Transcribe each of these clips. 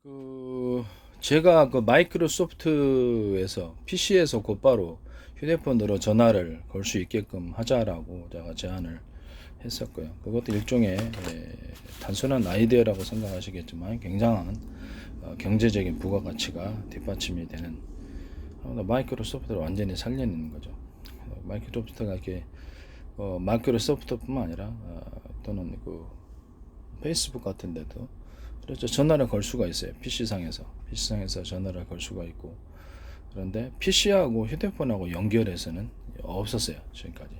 그 제가 그 마이크로소프트에서 PC에서 곧바로 휴대폰으로 전화를 걸 수 있게끔 하자라고 제가 제안을 했었고요. 그것도 일종의 단순한 아이디어라고 생각하시겠지만 굉장한 경제적인 부가가치가 뒷받침이 되는 마이크로소프트를 완전히 살려내는 거죠. 마이크로소프트가 이렇게 마이크로소프트뿐만 아니라 또는 그 페이스북 같은 데도 그렇죠. 전화를 걸 수가 있어요. PC상에서 전화를 걸 수가 있고. 그런데 PC하고 휴대폰하고 연결해서는 없었어요. 지금까지.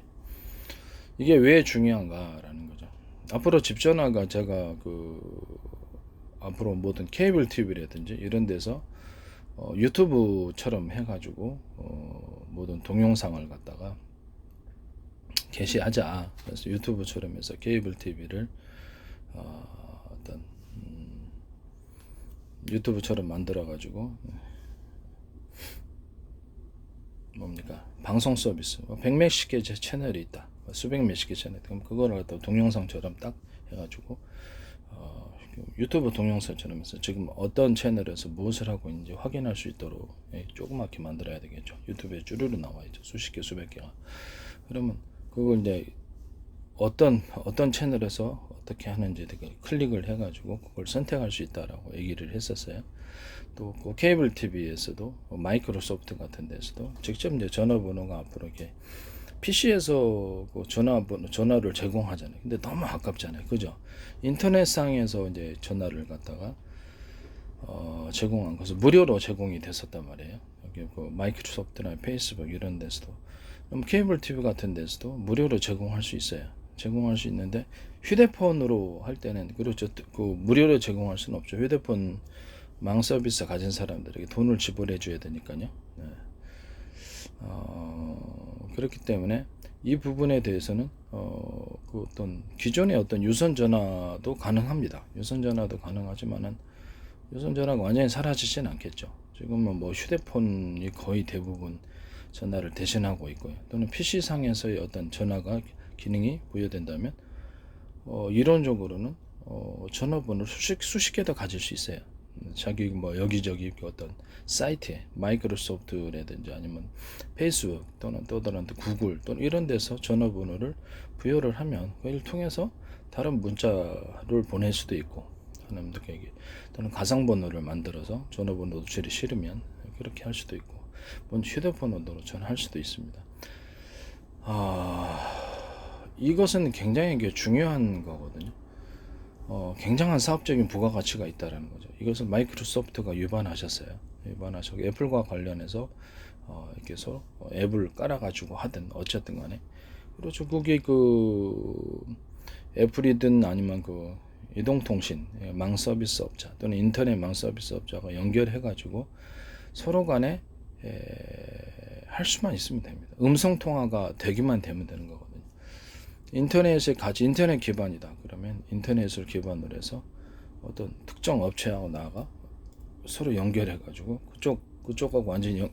이게 왜 중요한가라는 거죠. 앞으로 집 전화가 제가 앞으로 모든 케이블 TV라든지 이런 데서 유튜브처럼 해가지고 모든 동영상을 갖다가 게시하자. 그래서 유튜브처럼 해서 케이블 TV를 어떤 유튜브처럼 만들어 가지고 뭡니까 방송 서비스 100몇십 개 채널이 있다, 수백 몇십 개 채널, 그럼 그거를 갖다 동영상처럼 딱 해가지고 유튜브 동영상처럼 해서 지금 어떤 채널에서 무엇을 하고 있는지 확인할 수 있도록 조그맣게 만들어야 되겠죠. 유튜브에 쭈루루 나와 있죠. 수십 개 수백 개가. 그러면 그걸 이제 어떤 채널에서 어떻게 하는지 클릭을 해가지고 그걸 선택할 수 있다라고 얘기를 했었어요. 또 그 케이블 TV에서도 마이크로소프트 같은 데서도 직접 이제 전화번호가 앞으로 이렇게 PC에서 그 전화를 제공하잖아요. 근데 너무 아깝잖아요, 그죠? 인터넷상에서 이제 전화를 갖다가 제공한 것은 무료로 제공이 됐었단 말이에요. 여기 그 마이크로소프트나 페이스북 이런 데서도, 그럼 케이블 TV 같은 데서도 무료로 제공할 수 있어요. 제공할 수 있는데 휴대폰으로 할 때는 그렇죠. 그 무료로 제공할 수는 없죠. 휴대폰 망 서비스 가진 사람들에게 돈을 지불해 줘야 되니까요. 네. 그렇기 때문에 이 부분에 대해서는 그 어떤 기존의 어떤 유선 전화도 가능합니다. 유선 전화도 가능하지만은 유선 전화가 완전히 사라지진 않겠죠. 지금은 뭐 휴대폰이 거의 대부분 전화를 대신하고 있고요. 또는 PC 상에서의 어떤 전화가 기능이 부여된다면 이론적으로는 전화번호를 수십 개 더 가질 수 있어요. 자기 뭐 여기저기 어떤 사이트에 마이크로소프트라든지 아니면 페이스북 또는 또 다른 구글 또는 이런 데서 전화번호를 부여를 하면 그걸 통해서 다른 문자를 보낼 수도 있고, 사람들에게 또는 가상번호를 만들어서 전화번호 노출이 싫으면 그렇게 할 수도 있고, 먼저 휴대폰으로 전화할 수도 있습니다. 이것은 굉장히 중요한 거거든요. 굉장한 사업적인 부가가치가 있다라는 거죠. 이것을 마이크로소프트가 위반하셨어요. 위반하셔서 애플과 관련해서 이렇게 해서 앱을 깔아가지고 하든 어쨌든 간에 그렇죠. 그게 애플이든 아니면 이동통신 망 서비스 업자 또는 인터넷 망 서비스 업자가 연결해가지고 서로 간에 할 수만 있으면 됩니다. 음성 통화가 되기만 되면 되는 거거든요. 인터넷 기반이다. 그러면 인터넷을 기반으로 해서 어떤 특정 업체하고 나가 서로 연결해가지고 그쪽하고 완전히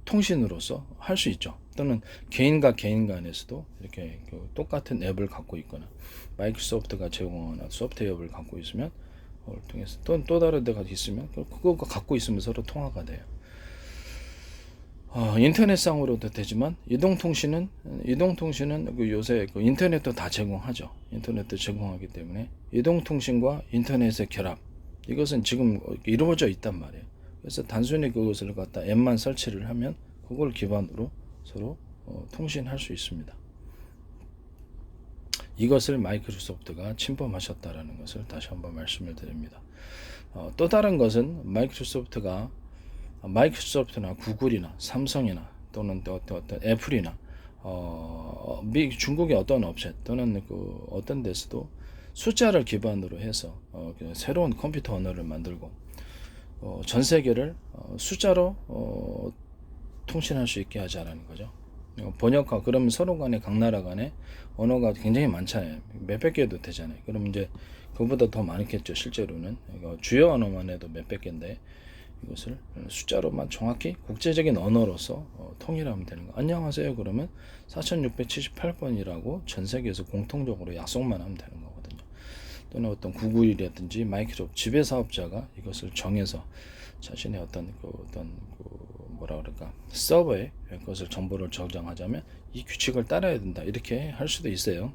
통신으로서 할 수 있죠. 또는 개인과 개인 간에서도 이렇게 똑같은 앱을 갖고 있거나 마이크로소프트가 제공하는 소프트웨어를 갖고 있으면 그걸 통해서 또 다른 데가 있으면 그거 갖고 있으면 서로 통화가 돼요. 인터넷상으로도 되지만 이동통신은 요새 인터넷도 다 제공하죠. 인터넷도 제공하기 때문에 이동통신과 인터넷의 결합, 이것은 지금 이루어져 있단 말이에요. 그래서 단순히 그것을 갖다 앱만 설치를 하면 그걸 기반으로 서로 통신할 수 있습니다. 이것을 마이크로소프트가 침범하셨다라는 것을 다시 한번 말씀을 드립니다. 또 다른 것은 마이크로소프트나 구글이나 삼성이나 또는 어떤 애플이나 중국의 어떤 업체 또는 어떤 데서도 숫자를 기반으로 해서 새로운 컴퓨터 언어를 만들고 전 세계를 숫자로 통신할 수 있게 하자라는 거죠. 번역화, 그러면 서로 간에 각 나라 간에 언어가 굉장히 많잖아요. 몇백 개도 되잖아요. 그럼 이제 그보다 더 많겠죠. 실제로는 주요 언어만 해도 몇백 개인데 이것을 숫자로만 정확히 국제적인 언어로서 통일하면 되는 거. 안녕하세요 그러면 4678번이라고 전 세계에서 공통적으로 약속만 하면 되는 거거든요. 또는 어떤 구글이라든지 마이크로소프트 지배 사업자가 이것을 정해서 자신의 어떤 뭐라 그럴까 서버에 그것을 정보를 저장하자면 이 규칙을 따라야 된다 이렇게 할 수도 있어요.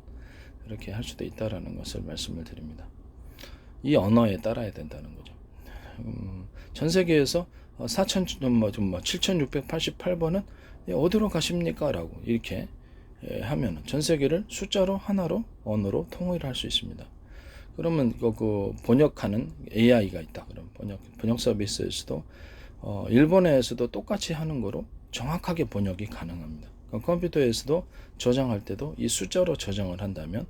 이렇게 할 수도 있다라는 것을 말씀을 드립니다. 이 언어에 따라야 된다는 거죠. 전 세계에서 7688번은 어디로 가십니까? 라고 이렇게 하면 전 세계를 숫자로 하나로 언어로 통일할 수 있습니다. 그러면 그 번역하는 AI가 있다. 그럼 번역 서비스에서도 일본에서도 똑같이 하는 거로 정확하게 번역이 가능합니다. 컴퓨터에서도 저장할 때도 이 숫자로 저장을 한다면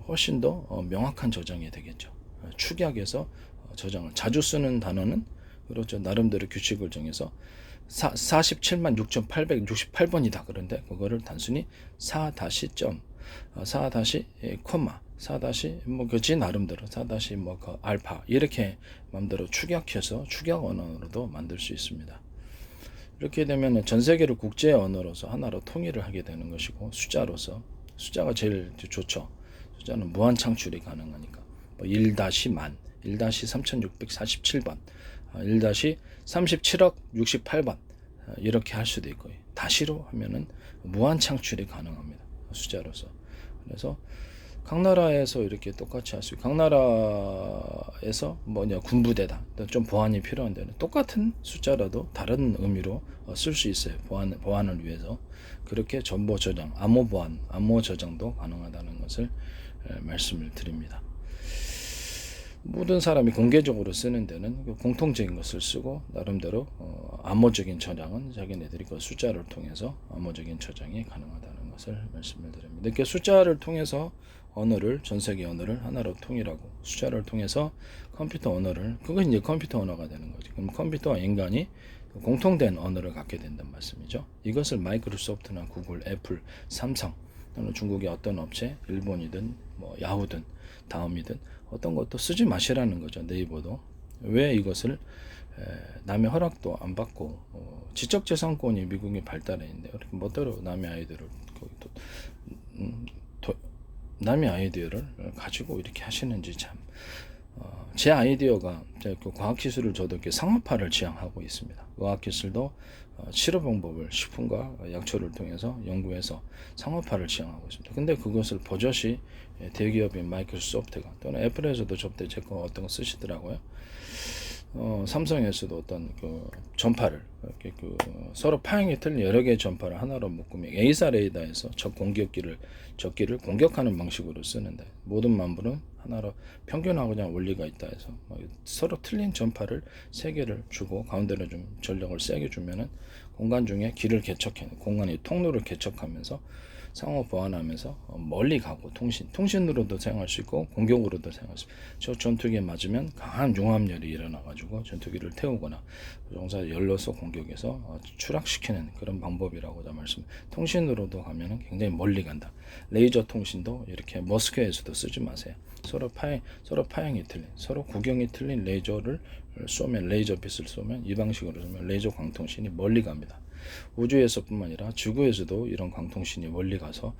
훨씬 더 명확한 저장이 되겠죠. 축약해서 저장을 자주 쓰는 단어는 그렇죠. 나름대로 규칙을 정해서 47만 6,868번이다. 그런데 그거를 단순히 4 점, 4 코마, 4 뭐 그지 나름대로 4 뭐 그 알파 이렇게 마음대로 축약해서 축약 언어로도 만들 수 있습니다. 이렇게 되면 전 세계를 국제 언어로서 하나로 통일을 하게 되는 것이고 숫자로서 숫자가 제일 좋죠. 숫자는 무한 창출이 가능하니까 1-만, 1-3647번, 1-37억 68번 이렇게 할 수도 있고 다시로 하면은 무한 창출이 가능합니다. 숫자로서. 그래서 각 나라에서 이렇게 똑같이 할 수 있고 각 나라에서 군부대다 좀 보완이 필요한 데는 똑같은 숫자라도 다른 의미로 쓸 수 있어요. 보안을 위해서 그렇게 정보 저장, 암호 보안, 암호 저장도 가능하다는 것을 말씀을 드립니다. 모든 사람이 공개적으로 쓰는 데는 공통적인 것을 쓰고 나름대로 암호적인 저장은 자기네들이 그 숫자를 통해서 암호적인 저장이 가능하다는 것을 말씀을 드립니다. 이렇게 숫자를 통해서 언어를 전 세계 언어를 하나로 통일하고 숫자를 통해서 컴퓨터 언어를 그건 이제 컴퓨터 언어가 되는 거죠. 그럼 컴퓨터와 인간이 공통된 언어를 갖게 된다는 말씀이죠. 이것을 마이크로소프트나 구글, 애플, 삼성 또는 중국의 어떤 업체, 일본이든 야후든 다음이든 어떤 것도 쓰지 마시라는 거죠. 네이버도. 왜 이것을 남의 허락도 안 받고 지적재산권이 미국에 발달해 있는데 이렇게 멋대로 남의 아이디어를 가지고 이렇게 하시는지 참. 제 아이디어가 그 과학기술을 저도 이렇게 상업화를 지향하고 있습니다. 과학기술도 치료 방법을 식품과 약초를 통해서 연구해서 상업화를 지향하고 있습니다. 근데 그것을 버젓이 대기업인 마이크로소프트가 또는 애플에서도 저때 제 거 어떤 거 쓰시더라고요. 삼성에서도 어떤 그 전파를 이렇게 서로 파형이 틀린 여러 개의 전파를 하나로 묶으면 A사 레이더에서 적기를 공격하는 방식으로 쓰는데 모든 만물은 하나로 평균하고자 원리가 있다 해서 서로 틀린 전파를 세 개를 주고 가운데로 좀 전력을 세게 주면은 공간 중에 길을 공간의 통로를 개척하면서 상호 보완하면서 멀리 가고 통신으로도 사용할 수 있고 공격으로도 사용할 수 있고 저 전투기에 맞으면 강한 융합열이 일어나 가지고 전투기를 태우거나 용사 열로서 공격해서 추락시키는 그런 방법이라고 말씀. 통신으로도 가면은 굉장히 멀리 간다. 레이저 통신도 이렇게 머스크에서도 쓰지 마세요. 서로 파형이 틀린, 서로 구경이 틀린 레이저를 쏘면 레이저빛을 쏘면 이 방식으로 쏘면 레이저 광통신이 멀리 갑니다. 우주에서뿐만 아니라 지구에서도 이런 광통신이 멀리 가서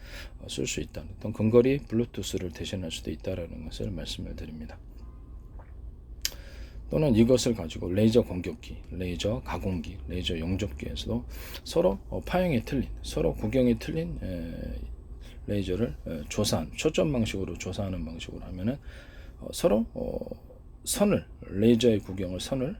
쓸 수 있다. 어떤 근거리 블루투스를 대신할 수도 있다라는 것을 말씀을 드립니다. 또는 이것을 가지고 레이저 공격기, 레이저 가공기, 레이저 용접기에서도 서로 파형이 틀린, 서로 구경이 틀린 레이저를 조사한 초점 방식으로 조사하는 방식으로 하면은 서로 레이저의 선을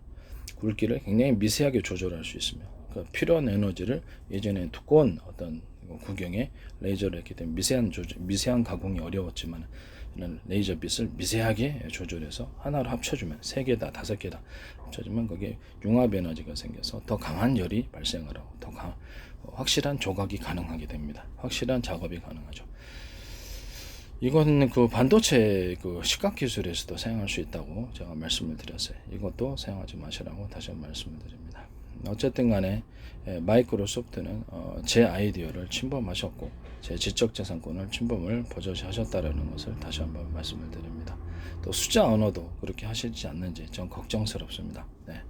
굵기를 굉장히 미세하게 조절할 수 있으며 그 필요한 에너지를 예전에 두꺼운 어떤 구경에 레이저를 했기 때문에 미세한 가공이 어려웠지만 레이저 빛을 미세하게 조절해서 하나로 합쳐주면 3개다 5개다 합쳐주면 거기에 융합 에너지가 생겨서 더 강한 열이 발생을 하고 더 확실한 조각이 가능하게 됩니다. 확실한 작업이 가능하죠. 이건 그 반도체 그 시각 기술에서도 사용할 수 있다고 제가 말씀을 드렸어요. 이것도 사용하지 마시라고 다시 한번 말씀을 드립니다. 어쨌든 간에 마이크로소프트는 제 아이디어를 침범하셨고 제 지적재산권을 침범을 버젓이 하셨다라는 것을 다시 한번 말씀을 드립니다. 또 숫자 언어도 그렇게 하시지 않는지 좀 걱정스럽습니다. 네.